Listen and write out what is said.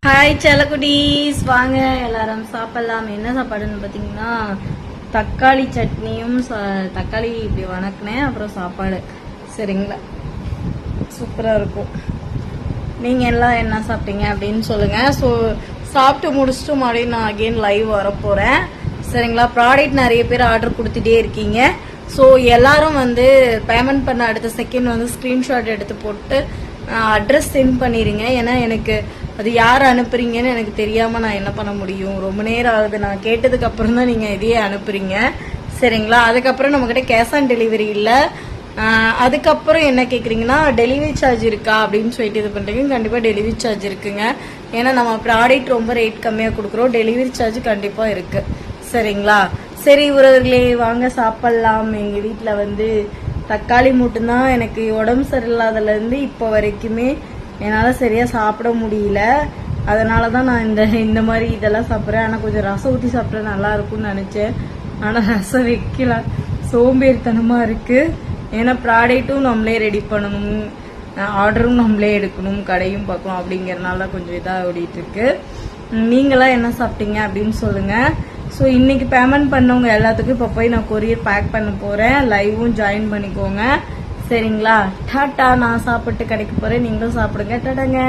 Hi செல்லக்குட்டீஸ், வாங்க எல்லாரும் சாப்பிடலாம். என்ன சாப்பாடுன்னு பார்த்தீங்கன்னா தக்காளி சட்னியும் தக்காளி இப்படி வணக்கினேன், அப்புறம் சாப்பாடு. சரிங்களா, சூப்பராக இருக்கும். நீங்கள் எல்லாம் என்ன சாப்பிட்டீங்க அப்படின்னு சொல்லுங்கள். ஸோ சாப்பிட்டு முடிச்சுட்டு மறுபடியும் நான் அகெயின் லைவ் வரப்போகிறேன். சரிங்களா, ப்ராடக்ட் நிறைய பேர் ஆர்டர் கொடுத்துட்டே இருக்கீங்க. ஸோ எல்லாரும் பேமெண்ட் பண்ண அடுத்த செகண்ட் ஸ்க்ரீன்ஷாட் எடுத்து போட்டு அட்ரஸ் சென்ட் பண்ணிடுங்க. ஏன்னா எனக்கு அது யார் அனுப்புறீங்கன்னு எனக்கு தெரியாமல் நான் என்ன பண்ண முடியும். ரொம்ப நேரம் ஆகுது, நான் கேட்டதுக்கு அப்புறம் தான் நீங்கள் இதையே அனுப்புறீங்க. சரிங்களா, அதுக்கப்புறம் நம்மக்கிட்ட கேஷ் ஆன் டெலிவரி இல்லை. அதுக்கப்புறம் என்ன கேட்குறீங்கன்னா டெலிவரி சார்ஜ் இருக்கா அப்படின்னு சொல்லிட்டு இது பண்ணுறீங்க. கண்டிப்பாக டெலிவரி சார்ஜ் இருக்குங்க. ஏன்னா நம்ம ப்ராடக்ட் ரொம்ப ரேட் கம்மியாக கொடுக்குறோம், டெலிவரி சார்ஜ் கண்டிப்பாக இருக்குது. சரிங்களா, சரி உறவுகளே, வாங்க சாப்பிட்லாம். எங்கள் வீட்டில் தக்காளி மட்டும்தான். எனக்கு உடம்பு சரியில்லாததுலேருந்து இப்போ வரைக்குமே என்னால் சரியாக சாப்பிட முடியல. அதனால தான் நான் இந்த மாதிரி இதெல்லாம் சாப்பிட்றேன். ஆனால் கொஞ்சம் ரசம் ஊற்றி சாப்பிட்ற நல்லா இருக்கும்னு நினச்சேன். ஆனால் ரசம் வைக்கல, சோம்பேறித்தனமாக இருக்குது. ஏன்னா ப்ராடக்ட்டும் நம்மளே ரெடி பண்ணணும், ஆர்டரும் நம்மளே எடுக்கணும், கடையும் பார்க்கணும். அப்படிங்கிறனால கொஞ்சம் இதாக ஓடிட்டுருக்கு. நீங்களாம் என்ன சாப்பிட்டீங்க அப்படின்னு சொல்லுங்கள். ஸோ இன்றைக்கி பேமெண்ட் பண்ணவங்க எல்லாத்துக்கும் இப்போ போய் நான் கொரியர் பேக் பண்ண போகிறேன். லைவும் ஜாயின் பண்ணிக்கோங்க. சரிங்களா, டாட்டா. நான் சாப்பிட்டு கடைக்கு போகிறேன், நீங்களும் சாப்பிடுங்க. டாட்டாங்க.